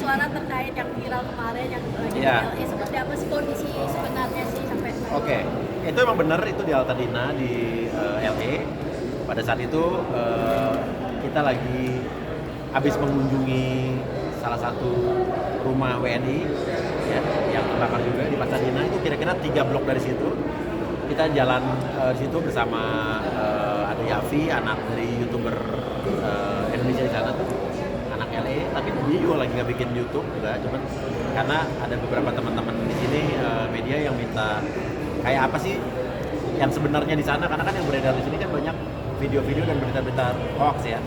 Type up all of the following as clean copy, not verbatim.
suara terkait yang viral kemarin yang lagi LA, seperti apa sih kondisi sebenarnya sih sampai Oke, itu emang benar, itu di Altadena di LA. Pada saat itu kita lagi habis mengunjungi salah satu rumah WNI ya, yang terbakar juga di Pasadena. Itu kira-kira 3 blok dari situ. Kita jalan di situ bersama ada Yafi, anak dari YouTuber Indonesia di sana tuh, anak LA. Tapi dia juga lagi nggak bikin YouTube juga, cuman karena ada beberapa teman-teman di sini media yang minta kayak apa sih yang sebenarnya di sana, karena kan yang beredar di sini kan banyak video-video dan berita-berita hoax ya.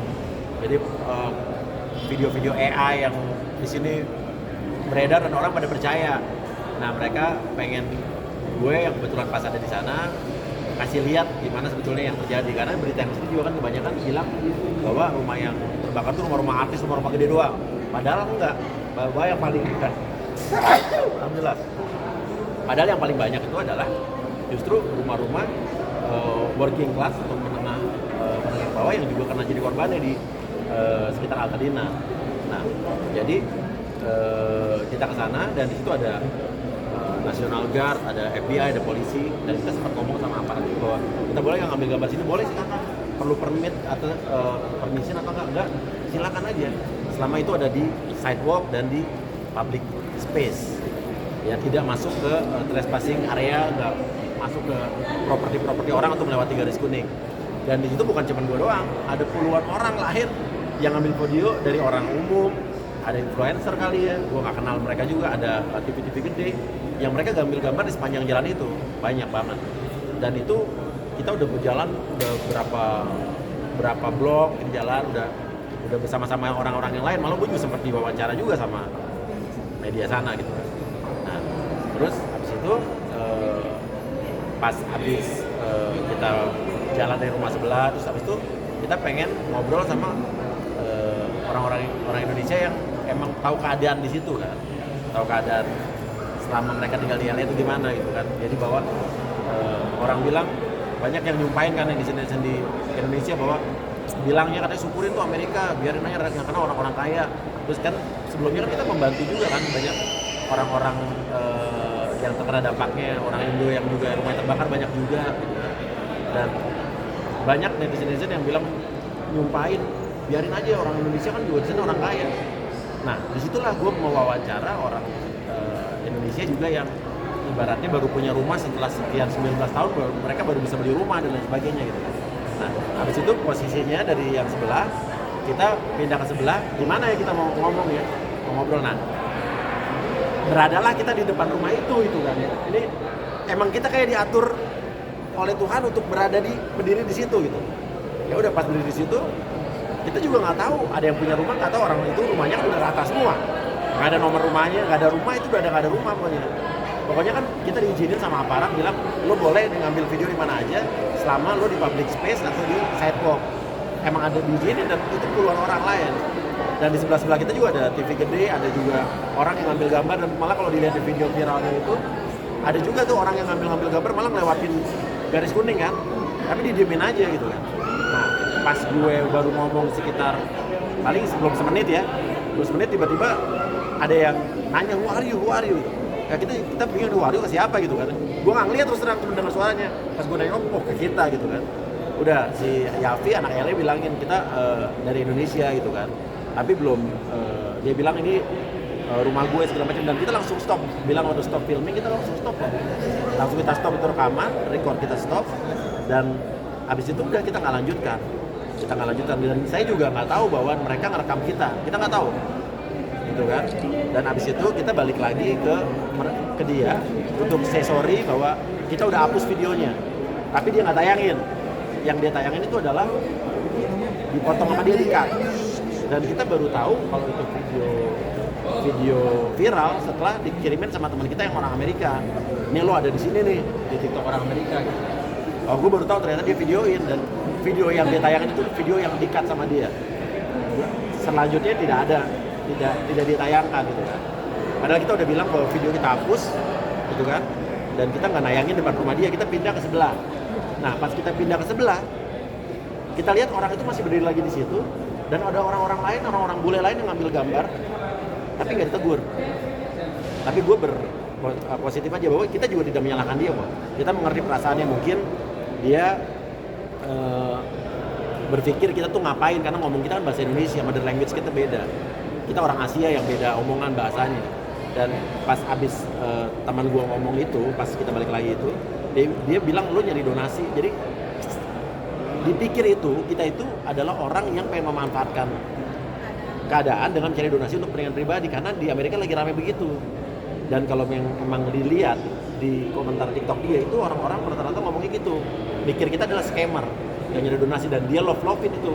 Jadi video-video AI yang di sini beredar dan orang pada percaya. Nah, mereka pengen gue yang kebetulan pas ada di sana kasih lihat gimana sebetulnya yang terjadi, karena berita yang di sini juga kan kebanyakan bilang bahwa rumah yang terbakar itu rumah-rumah artis, rumah-rumah gede doang. Padahal enggak. Bahwa yang paling alhamdulillah. Padahal yang paling banyak itu adalah justru rumah-rumah working class atau menengah bawah yang juga kena jadi korbannya di sekitar Altadena. Nah, jadi kita ke sana dan di situ ada National Guard, ada FBI, ada polisi, dan kita sempat ngomong sama aparat itu bahwa kita boleh nggak ngambil gambar sini? Boleh sih kakak, perlu permit atau permission atau enggak, silakan aja. Selama itu ada di sidewalk dan di public space, ya tidak masuk ke trespassing area, nggak masuk ke properti orang atau melewati garis kuning. Dan di situ bukan cuma gue doang, ada puluhan orang lahir yang ngambil video dari orang umum, ada influencer kali ya, gue nggak kenal mereka juga, ada TV-TV gede yang mereka ngambil gambar di sepanjang jalan itu, banyak banget. Dan itu kita udah berjalan udah berapa blok di jalan, udah bersama-sama orang-orang yang lain, malah gue juga sempat diwawancara juga sama media sana gitu. Nah, terus habis itu pas habis kita jalan dari rumah sebelah, terus habis itu kita pengen ngobrol sama orang Indonesia yang emang tahu keadaan di situ kan, tahu keadaan selama mereka tinggal di LA itu gimana gitu kan. Jadi bahwa orang bilang banyak yang nyumpain kan yang di sini di Indonesia bahwa bilangnya katanya syukurin tuh Amerika, biarin aja nggak kena orang-orang kaya. Terus kan sebelumnya kan kita membantu juga kan banyak orang-orang yang terkena dampaknya, orang Indo yang juga rumah terbakar banyak juga gitu. Dan banyak netizen yang bilang nyumpain biarin aja orang Indonesia kan juga di sana orang kaya. Nah disitulah gue mau wawancara orang Indonesia juga yang ibaratnya baru punya rumah setelah sekian 19 tahun mereka baru bisa beli rumah dan lain sebagainya gitu. Nah habis itu posisinya dari yang sebelah kita pindah ke sebelah, gimana ya kita mau ngomong ya, mau ngobrol. Nah beradalah kita di depan rumah itu kan ya. Ini emang kita kayak diatur oleh Tuhan untuk berdiri di situ gitu. Ya udah pas berdiri di situ kita juga nggak tahu, ada yang punya rumah nggak tahu orang itu rumahnya udah rata semua, nggak ada nomor rumahnya, nggak ada rumah, itu udah nggak ada rumah pokoknya kan kita diizinin sama aparat bilang lo boleh ngambil video di mana aja selama lo di public space atau di sidewalk, emang ada diizinin dan itu puluhan orang lain. Dan di sebelah kita juga ada TV gede, ada juga orang yang ngambil gambar, dan malah kalau dilihat di video viralnya itu ada juga tuh orang yang ngambil gambar malah ngelewatin garis kuning kan, tapi didiemin aja gitu kan. Nah pas gue baru ngomong sekitar paling sebelum semenit ya, 20 menit tiba-tiba ada yang nanya who are you ya, kita bingung who are you ke siapa gitu kan. Gue nggak ngeliat terus terang, cuma dengar suaranya. Pas gue nanya oh ke kita gitu kan, udah si Yafi anak LA bilangin kita dari Indonesia gitu kan, tapi belum dia bilang ini rumah gue segala macam, dan kita langsung stop, bilang waktu stop filming kita langsung stop kan. Langsung kita stop itu rekaman, record kita stop, dan habis itu udah kita nggak lanjutkan, dan saya juga nggak tahu bahwa mereka ngerekam kita nggak tahu gitu kan. Dan habis itu kita balik lagi ke dia untuk say sorry bahwa kita udah hapus videonya, tapi dia nggak tayangin. Yang dia tayangin itu adalah dipotong sama dia, di-cut, dan kita baru tahu kalau itu video viral setelah dikirimin sama teman kita yang orang Amerika. Ini lo ada di sini nih di TikTok orang Amerika gitu. Oh, gue baru tahu ternyata dia videoin, dan video yang dia tayangin itu video yang di-cut sama dia. Selanjutnya tidak ditayangkan gitu kan. Padahal kita udah bilang bahwa video kita hapus gitu kan, dan kita nggak nayangin depan rumah dia, kita pindah ke sebelah. Nah pas kita pindah ke sebelah, kita lihat orang itu masih berdiri lagi di situ, dan ada orang-orang lain, orang-orang bule lain yang ngambil gambar tapi nggak ditegur. Tapi gue positif aja bahwa kita juga tidak menyalahkan dia kok. Kita mengerti perasaannya, mungkin dia berpikir kita tuh ngapain karena ngomong kita kan bahasa Indonesia, mother language kita beda. Kita orang Asia yang beda omongan bahasanya. Dan pas abis teman gue ngomong itu, pas kita balik lagi itu, dia bilang lu nyari donasi. Jadi dipikir kita itu adalah orang yang pengen memanfaatkan keadaan dengan mencari donasi untuk kepentingan pribadi, karena di Amerika lagi ramai begitu. Dan kalau memang dilihat di komentar TikTok dia itu orang-orang rata-rata ngomongnya gitu, mikir kita adalah scammer yang nyari donasi, dan dia love-lovein itu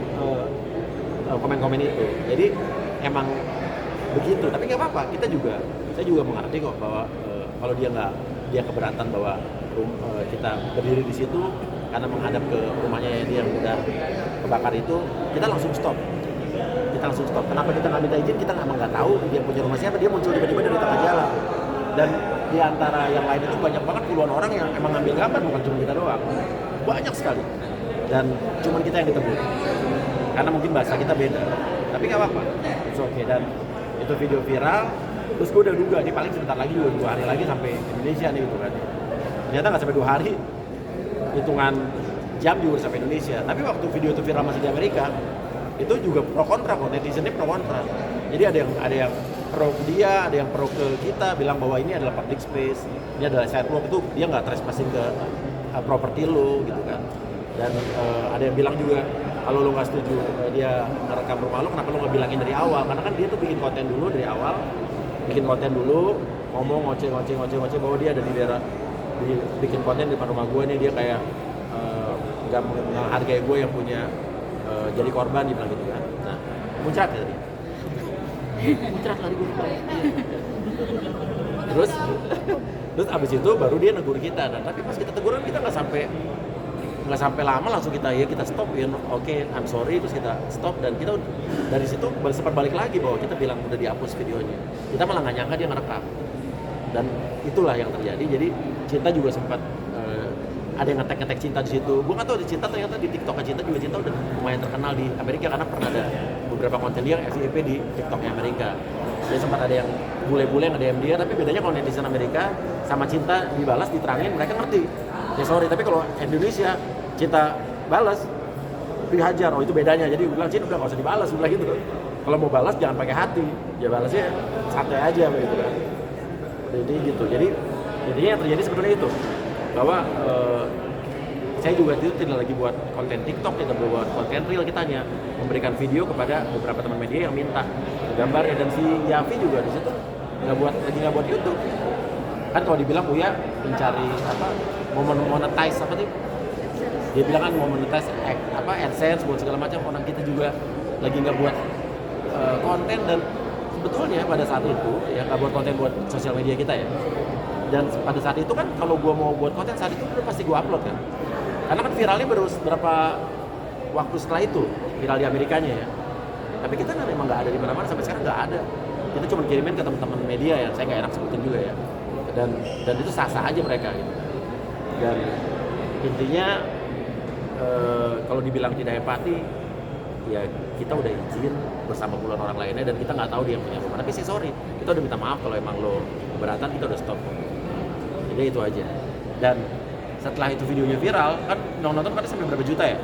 komen-komen itu. Jadi emang begitu, tapi nggak apa-apa, saya juga mengerti kok bahwa kalau dia keberatan bahwa kita berdiri di situ karena menghadap ke rumahnya dia yang udah kebakar itu, kita langsung stop. Kenapa kita nggak minta izin? Kita nggak tahu dia punya rumah siapa, dia muncul tiba-tiba dari tengah jalan. Dan di antara yang lain itu banyak banget puluhan orang yang emang ngambil gambar, bukan cuma kita doang, banyak sekali. Dan cuma kita yang ditegur karena mungkin bahasa kita beda, tapi nggak apa-apa, it's okay. Dan itu video viral, terus gue udah duga nih paling sebentar lagi 2 hari lagi sampai Indonesia nih gitu kan. Ternyata nggak sampai 2 hari, hitungan jam juga sampai Indonesia. Tapi waktu video itu viral masih di Amerika, itu juga pro kontra kok, netizennya pro kontra. Jadi ada yang pro ke dia, ada yang pro ke kita, bilang bahwa ini adalah public space, ini adalah sidewalk, itu dia nggak trespassing ke properti lo gitu kan. Dan ada yang bilang juga kalau lo nggak setuju dia ngerekam rumah lo, kenapa lo nggak bilangin dari awal? Karena kan dia tuh bikin konten dulu dari awal, ngomong ngoceh bahwa dia ada di daerah, bikin konten di depan rumah gue nih, dia kayak nggak menghargai gue yang punya jadi korban, dia bilang gitu kan. Nah, muncrat ya tadi. Muncrat lari gue. Terus abis itu baru dia negur kita. Nah, tapi pas kita teguran kita nggak sampai lama, langsung kita stop ya, oke, I'm sorry, terus kita stop. Dan kita dari situ sempat balik lagi bahwa kita bilang udah dihapus videonya. Kita malah nggak nyangka dia ngerekam. Dan itulah yang terjadi. Jadi Cinta juga sempat ada yang ngetek Cinta di situ. Gue nggak tahu di Cinta, ternyata di TikTok Cinta udah lumayan terkenal di Amerika karena pernah ada beberapa konten dia FYP di TikToknya Amerika. Jadi sempat ada yang bule-bule yang DM dia, tapi bedanya kalau netizen Amerika sama Cinta dibalas diterangin mereka ngerti. Ya sorry, tapi kalau Indonesia Cinta balas dihajar, itu bedanya. Jadi gue bilang Cinta udah nggak usah dibalas, gue bilang gitu. Kalau mau balas jangan pakai hati, ya balasnya santai aja begitu kan. Jadi gitu. Jadi yang terjadi sebetulnya itu bahwa saya juga itu tidak lagi buat konten TikTok, tidak buat konten reel, kita hanya memberikan video kepada beberapa teman media yang minta gambarnya. Dan si Yafi juga di situ nggak buat YouTube. Kan kalau dibilang Uya mencari monetize apa sih? Dia bilang kan mau monetize AdSense buat segala macam. Orang kita juga lagi nggak buat konten, dan sebetulnya pada saat itu ya nggak buat konten buat sosial media kita ya. Dan pada saat itu kan kalau gue mau buat konten saat itu udah pasti gue upload kan. Karena kan viralnya baru beberapa waktu setelah itu, viral di Amerikanya ya. Tapi kita kan memang nggak ada di mana-mana, sampai sekarang nggak ada. Kita cuma kirimin ke teman-teman media yang saya nggak enak sebutin juga ya. Dan itu sah-sah aja mereka gitu. Dan intinya kalau dibilang tidak empati, ya kita udah izin bersama puluhan orang lainnya dan kita nggak tahu dia yang punya rumah. Tapi sih sorry, kita udah minta maaf kalau emang lo keberatan, kita udah stop. Jadi itu aja. Dan setelah itu videonya viral, kan nonton pada sampai berapa juta ya?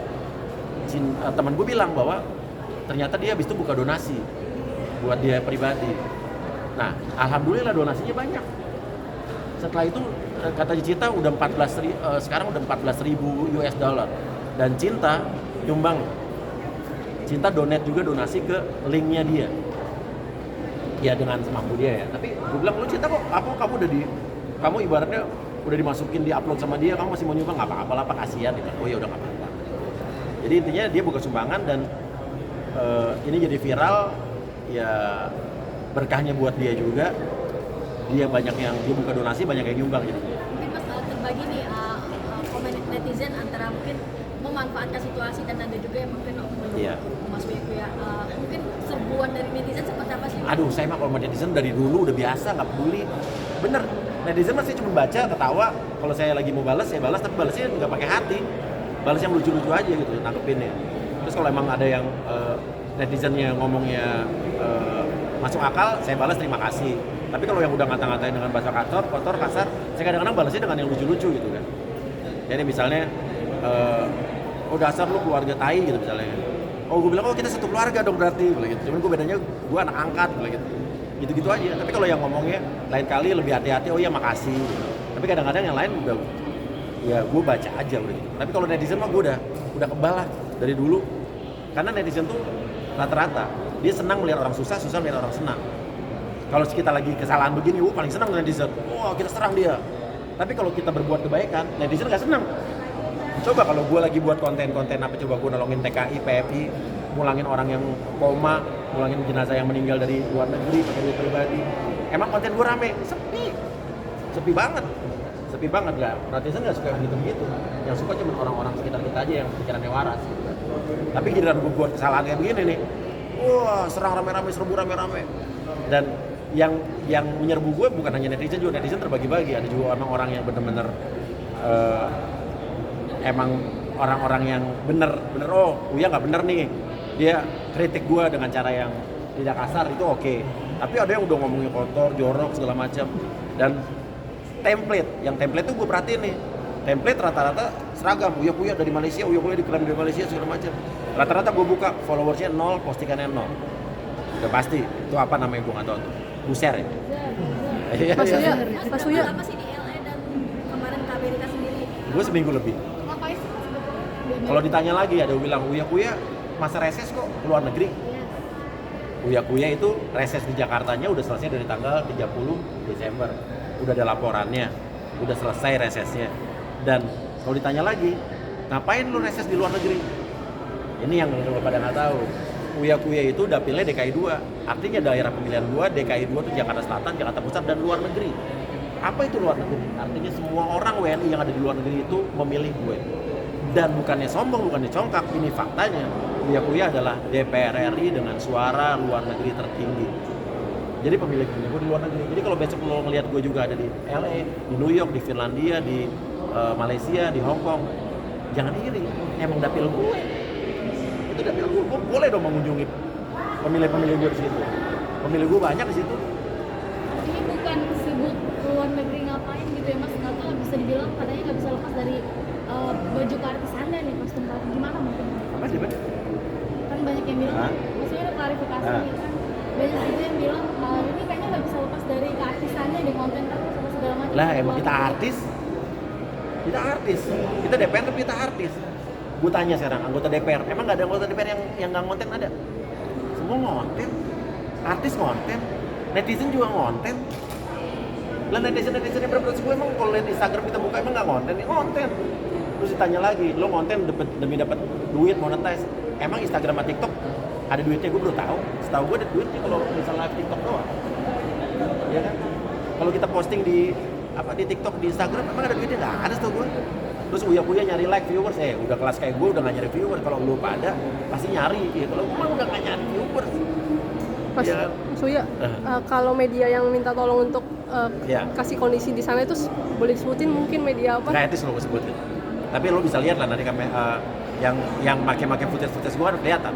Teman gue bilang bahwa ternyata dia habis itu buka donasi buat dia pribadi. Nah, alhamdulillah donasinya banyak. Setelah itu kata Cinta udah sekarang udah 14.000 US dollar. Dan Cinta nyumbang. Cinta donasi ke linknya dia. Ya dengan semampu dia ya. Tapi gue bilang, lu Cinta kok kamu ibaratnya udah dimasukin, di-upload sama dia, kamu masih mau nyumbang? Nggak apa-apa lah, Pak, kasihan. Oh ya udah nggak apa-apa. Jadi intinya dia buka sumbangan dan ini jadi viral, ya berkahnya buat dia juga. Dia buka donasi, banyak yang nyumbang jadi. Mungkin Mas terbagi nih komen netizen antara mungkin memanfaatkan situasi dan ada juga yang mungkin Mas Wiku ya. Mungkin serbuan dari netizen seperti apa sih? Aduh, saya mah kalau netizen dari dulu udah biasa, nggak peduli. Bener, netizen masih cuma baca, ketawa. Kalau saya lagi mau balas, saya balas, tapi balasnya nggak pakai hati. Balas yang lucu-lucu aja gitu, nangkepinnya. Terus kalau emang ada yang netizennya ngomongnya masuk akal, saya balas terima kasih. Tapi kalau yang udah ngata-ngatain dengan bahasa kotor, kasar, saya kadang-kadang balasnya dengan yang lucu-lucu gitu kan. Jadi misalnya, oh dasar lu keluarga tai gitu misalnya. Oh gue bilang, oh kita satu keluarga dong berarti, gitu. Cuman gue bedanya, gue anak angkat, gitu. Gitu-gitu aja. Tapi kalau yang ngomongnya lain kali lebih hati-hati, oh iya makasih. Gitu. Tapi kadang-kadang yang lain udah, ya gue baca aja udah gitu. Tapi kalau netizen mah gue udah kebal lah dari dulu. Karena netizen tuh rata-rata dia senang melihat orang susah melihat orang senang. Kalau kita lagi kesalahan begini, paling senang netizen. Wah kita serang dia. Tapi kalau kita berbuat kebaikan, netizen nggak senang. Coba kalau gue lagi buat konten-konten apa, coba gue nolongin TKI, PMI, mulangin orang yang koma, mulangin jenazah yang meninggal dari luar negeri pakai duit pribadi. Emang konten gue rame? Sepi banget nggak. Netizen nggak suka gitu. Yang suka cuma orang-orang sekitar kita aja yang pikirannya waras. Gitu. Tapi giliran gue buat kesalahan kayak begini nih, wah serang rame-rame, serbu rame-rame. Dan yang menyerbu gue bukan hanya netizen juga, netizen terbagi-bagi. Ada juga orang-orang yang benar-benar emang orang-orang yang bener oh Uya nggak bener nih, dia kritik gue dengan cara yang tidak kasar, itu oke. Tapi ada yang udah ngomongnya kotor, jorok segala macam. Dan template tuh gue perhatiin nih, template rata-rata seragam, Uya dari Malaysia, Uya diklaim dari Malaysia segala macam. Rata-rata gue buka followersnya 0, postingannya 0. Udah pasti itu apa namanya gue nggak tahu tuh, Buser ya. Mas Uya lama sih di LA dan kemarin ke Amerika sendiri? Gue seminggu lebih. Ngapain sih Mas? Kalau ditanya lagi ada yang bilang Uya masa reses kok keluar negeri. Uya itu reses di Jakartanya udah selesai dari tanggal 30 Desember. Udah ada laporannya, udah selesai resesnya. Dan kalau ditanya lagi, ngapain lu reses di luar negeri? Ini yang lu pada nggak tahu. Uya itu dapilnya DKI 2. Artinya daerah pemilihan gua DKI 2 itu Jakarta Selatan, Jakarta Pusat, dan luar negeri. Apa itu luar negeri? Artinya semua orang WNI yang ada di luar negeri itu memilih gue. Dan bukannya sombong, bukannya congkak, ini faktanya. Uya adalah DPR RI dengan suara luar negeri tertinggi. Jadi pemilih gue di luar negeri. Jadi kalau besok lo ngelihat gue juga ada di LA, di New York, di Finlandia, di Malaysia, di Hong Kong, jangan iri. Emang dapil gue. Itu dapil gue. Gue boleh dong mengunjungi pemilih gue di situ. Pemilih gue banyak di situ. Ini bukan sibuk luar negeri ngapain gitu ya Mas? Nggak tahu, bisa dibilang katanya nggak bisa lepas dari baju keartis Anda nih Mas Tempat. Gimana mungkin? Apa sih, Bang? Kan banyak yang bilang, maksudnya ada klarifikasi nih kan. Banyak juga yang bilang ini kayaknya nggak bisa lepas dari keartisannya di konten terus apa segala macam. Lah emang kita artis. Kita DPR tapi kita artis. Gue tanya sekarang anggota DPR, emang nggak ada anggota DPR yang nggak ngonten? Ada. Semua ngonten. Artis ngonten. Netizen juga ngonten. Lah netizen yang berapa gue emang kalau lihat Instagram kita buka emang nggak ngonten? Ngonten. Terus ditanya lagi, lo ngonten demi dapat duit monetize. Emang Instagram sama TikTok ada duitnya? Gue belum tahu. Setahu gue ada duitnya kalau misalnya live TikTok doang. Iya kan? Kalau kita posting di TikTok, di Instagram emang ada duitnya? Nggak ada setahu gue. Terus Uya nyari like viewers, udah kelas kayak gue udah nggak nyari viewers. Kalau lu pada pasti nyari. Ya. Kalau gue udah nggak nyari viewers. Mas Uya, kalau media yang minta tolong untuk kasih kondisi di sana itu boleh disebutin mungkin media apa? Nggak etis lo gue sebutin. Tapi lo bisa lihat lah nanti yang make footage gue harus kelihatan.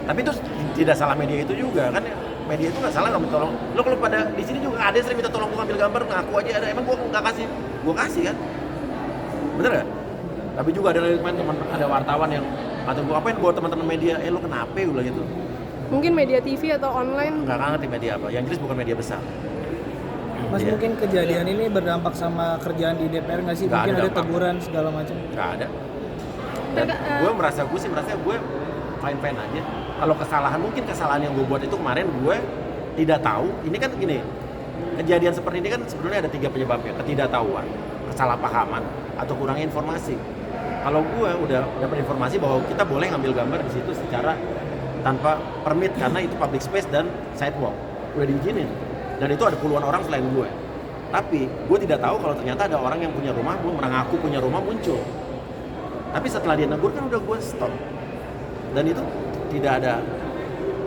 Tapi itu tidak salah media itu juga kan, media itu nggak salah nggak minta tolong. Lo kalau pada di sini juga ada yang sering minta tolong gue ngambil gambar, ngaku aja ada. Emang gue nggak kasih? Gue kasih kan, bener nggak? Tapi juga ada teman ada wartawan yang atau gue apain buat teman-teman media, lo kenapa ya gitu? Mungkin media TV atau online? Nggak ngerti media apa. Yang jelas bukan media besar. Mas mungkin kejadian ini berdampak sama kerjaan di DPR nggak sih? Mungkin ada teguran segala macam? Nggak ada. Dan gue merasa gue fine aja. Kalau kesalahan yang gue buat itu kemarin gue tidak tahu. Ini kan gini, kejadian seperti ini kan sebenarnya ada 3 penyebabnya: ketidaktahuan, kesalahpahaman, atau kurang informasi. Kalau gue udah dapat informasi bahwa kita boleh ngambil gambar di situ secara tanpa permit karena itu public space dan sidewalk, udah diizinin. Dan itu ada puluhan orang selain gue. Tapi gue tidak tahu kalau ternyata ada orang yang punya rumah, gue mengaku punya rumah muncul. Tapi setelah dia negur kan udah gue stop. Dan itu tidak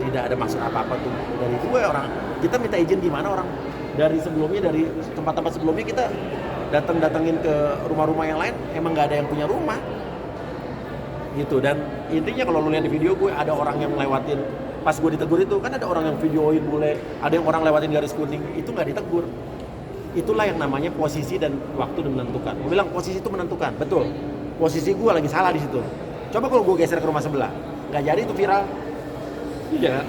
ada maksud apa-apa tuh dari gue. Orang kita minta izin gimana, orang dari tempat-tempat sebelumnya kita datengin ke rumah-rumah yang lain emang nggak ada yang punya rumah gitu. Dan intinya kalau lu lihat di video gue ada orang yang ngelewatin pas gue ditegur itu kan ada orang yang videoin bule, ada yang orang lewatin garis kuning, itu nggak ditegur. Itulah yang namanya posisi dan waktu menentukan. Gue bilang posisi itu menentukan, betul. Posisi gue lagi salah di situ. Coba kalau gue geser ke rumah sebelah, nggak jadi itu viral. Iya.